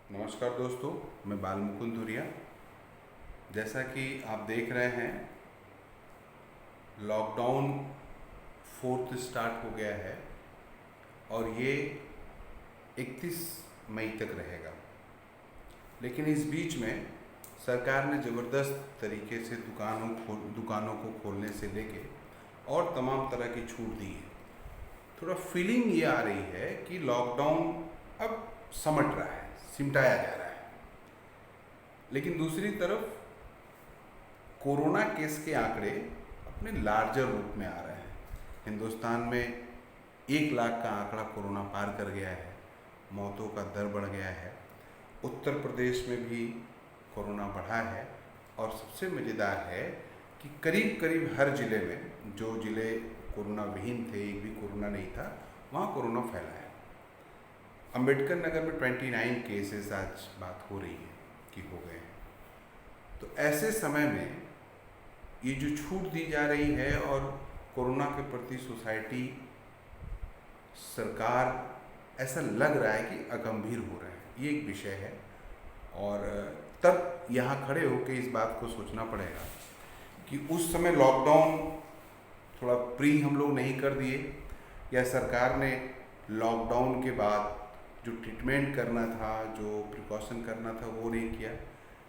नमस्कार दोस्तों, मैं बाल मुकुंद धुरिया। जैसा कि आप देख रहे हैं, लॉकडाउन फोर्थ स्टार्ट हो गया है और ये 31 मई तक रहेगा। लेकिन इस बीच में सरकार ने ज़बरदस्त तरीके से दुकानों को खोलने से लेके और तमाम तरह की छूट दी है। थोड़ा फीलिंग ये आ रही है कि लॉकडाउन अब समट रहा है, सिमटाया जा रहा है। लेकिन दूसरी तरफ कोरोना केस के आंकड़े अपने लार्जर रूप में आ रहे हैं। हिंदुस्तान में 1 लाख का आंकड़ा कोरोना पार कर गया है, मौतों का दर बढ़ गया है। उत्तर प्रदेश में भी कोरोना बढ़ा है और सबसे मज़ेदार है कि करीब करीब हर ज़िले में, जो ज़िले कोरोना विहीन थे, एक भी कोरोना नहीं था, वहाँ कोरोना फैला है। अंबेडकर नगर में 29 केसेस आज बात हो रही है कि हो गए हैं। तो ऐसे समय में ये जो छूट दी जा रही है और कोरोना के प्रति सोसाइटी, सरकार, ऐसा लग रहा है कि अगंभीर हो रहे हैं, ये एक विषय है। और तब यहाँ खड़े होकर इस बात को सोचना पड़ेगा कि उस समय लॉकडाउन थोड़ा प्री हम लोग नहीं कर दिए, या सरकार ने लॉकडाउन के बाद जो ट्रीटमेंट करना था, जो प्रिकॉशन करना था, वो नहीं किया,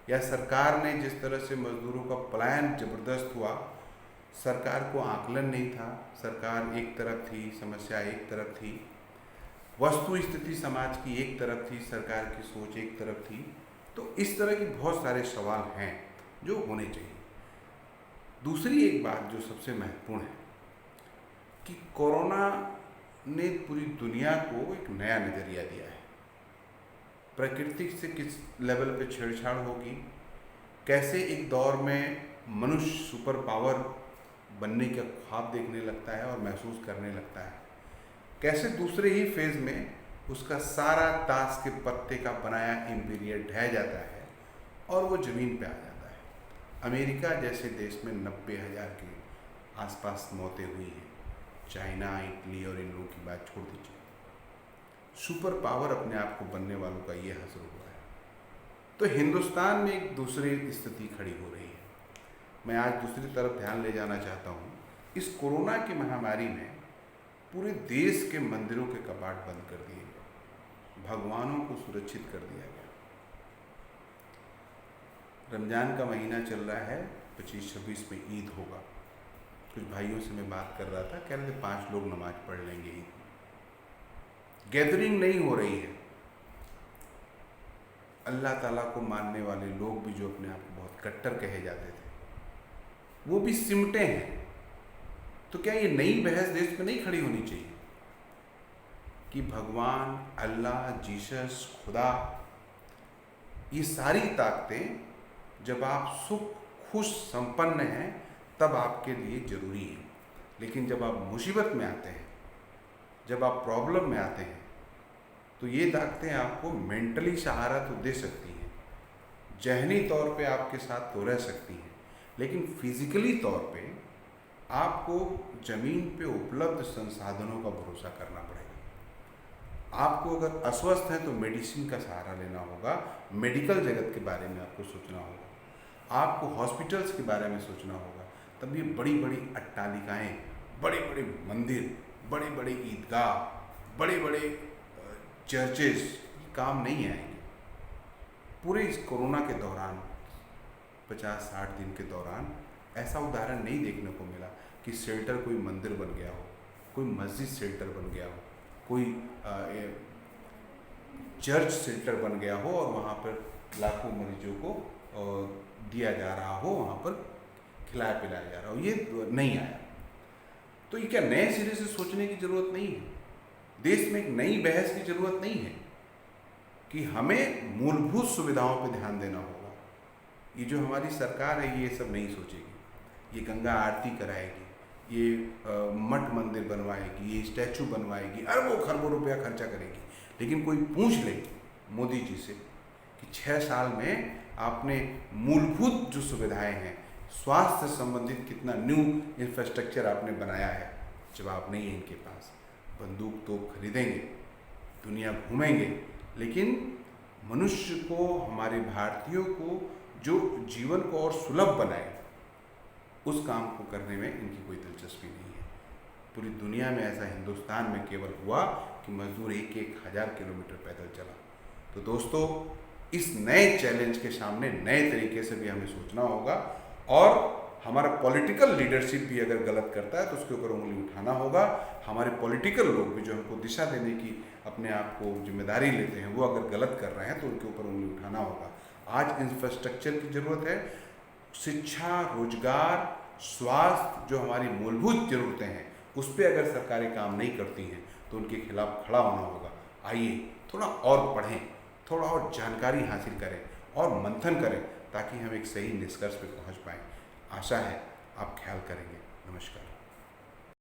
या सरकार ने जिस तरह से मजदूरों का पलायन ज़बरदस्त हुआ, सरकार को आकलन नहीं था। सरकार एक तरफ थी, समस्या एक तरफ थी, वस्तु स्थिति समाज की एक तरफ थी, सरकार की सोच एक तरफ थी। तो इस तरह के बहुत सारे सवाल हैं जो होने चाहिए। दूसरी एक बात जो सबसे महत्वपूर्ण है कि कोरोना ने पूरी दुनिया को एक नया नज़रिया दिया है। प्रकृति से किस लेवल पे छेड़छाड़ होगी, कैसे एक दौर में मनुष्य सुपर पावर बनने का ख्वाब देखने लगता है और महसूस करने लगता है, कैसे दूसरे ही फेज़ में उसका सारा ताश के पत्ते का बनाया इम्पीरियल ढह जाता है और वो ज़मीन पे आ जाता है। अमेरिका जैसे देश में 90,000 के आसपास मौतें हुई हैं। चाइना, इटली और इन लोगों की बात छोड़ दीजिए। सुपर पावर अपने आप को बनने वालों का ये हश्र हुआ है। तो हिंदुस्तान में एक दूसरी स्थिति खड़ी हो रही है। मैं आज दूसरी तरफ ध्यान ले जाना चाहता हूँ। इस कोरोना की महामारी में पूरे देश के मंदिरों के कपाट बंद कर दिए गए, भगवानों को सुरक्षित कर दिया गया। रमज़ान का महीना चल रहा है, 25-26 में ईद होगा। कुछ भाइयों से मैं बात कर रहा था, कह रहे थे 5 लोग नमाज पढ़ लेंगे ईद में। गैदरिंग नहीं हो रही है। अल्लाह ताला को मानने वाले लोग भी, जो अपने आप को बहुत कट्टर कहे जाते थे, वो भी सिमटे हैं। तो क्या ये नई बहस देश में नहीं खड़ी होनी चाहिए कि भगवान, अल्लाह, जीसस, खुदा, ये सारी ताकतें जब आप सुख, खुश, संपन्न हैं तब आपके लिए ज़रूरी है। लेकिन जब आप मुसीबत में आते हैं, जब आप प्रॉब्लम में आते हैं, तो ये ताकतें आपको मेंटली सहारा तो दे सकती हैं, जहनी तौर पे आपके साथ तो रह सकती हैं, लेकिन फिजिकली तौर पे आपको ज़मीन पे उपलब्ध संसाधनों का भरोसा करना पड़ेगा। आपको अगर अस्वस्थ हैं तो मेडिसिन का सहारा लेना होगा, मेडिकल जगत के बारे में आपको सोचना होगा, आपको हॉस्पिटल्स के बारे में सोचना होगा। तब ये बड़ी बड़ी अट्टालिकाएँ, बड़े बड़े मंदिर, बड़े बड़े ईदगाह, बड़े बड़े चर्चेस काम नहीं आएंगे। पूरे इस कोरोना के दौरान, 50-60 दिन के दौरान ऐसा उदाहरण नहीं देखने को मिला कि शेल्टर कोई मंदिर बन गया हो, कोई मस्जिद शेल्टर बन गया हो, कोई चर्च शेल्टर बन गया हो और वहाँ पर लाखों मरीजों को दिया जा रहा हो, वहाँ पर खिलाया पिलाया जा रहा हो। ये नहीं आया। तो ये क्या नए सिरे से सोचने की ज़रूरत नहीं है? देश में एक नई बहस की ज़रूरत नहीं है कि हमें मूलभूत सुविधाओं पर ध्यान देना होगा। ये जो हमारी सरकार है, ये सब नहीं सोचेगी। ये गंगा आरती कराएगी, ये मठ मंदिर बनवाएगी, ये स्टैचू बनवाएगी, अरबों खरबों रुपया खर्चा करेगी। लेकिन कोई पूछ ले मोदी जी से कि 6 साल में आपने मूलभूत जो सुविधाएं हैं, स्वास्थ्य संबंधित कितना न्यू इंफ्रास्ट्रक्चर आपने बनाया है, जवाब नहीं है इनके पास। बंदूक तो खरीदेंगे, दुनिया घूमेंगे, लेकिन मनुष्य को, हमारे भारतीयों को जो जीवन को और सुलभ बनाए, उस काम को करने में इनकी कोई दिलचस्पी नहीं है। पूरी दुनिया में ऐसा हिंदुस्तान में केवल हुआ कि मजदूर एक एक हज़ार किलोमीटर पैदल चला। तो दोस्तों, इस नए चैलेंज के सामने नए तरीके से भी हमें सोचना होगा, और हमारा पॉलिटिकल लीडरशिप भी अगर गलत करता है तो उसके ऊपर उंगली उठाना होगा। हमारे पॉलिटिकल लोग भी जो हमको दिशा देने की अपने आप को जिम्मेदारी लेते हैं, वो अगर गलत कर रहे हैं तो उनके ऊपर उंगली उठाना होगा। आज इंफ्रास्ट्रक्चर की ज़रूरत है, शिक्षा, रोजगार, स्वास्थ्य, जो हमारी मूलभूत ज़रूरतें हैं, उस पर अगर सरकारें काम नहीं करती हैं तो उनके खिलाफ खड़ा होना होगा। आइए थोड़ा और पढ़ें, थोड़ा और जानकारी हासिल करें और मंथन करें, ताकि हम एक सही निष्कर्ष पर पहुंच पाएँ। आशा है आप ख्याल करेंगे। नमस्कार।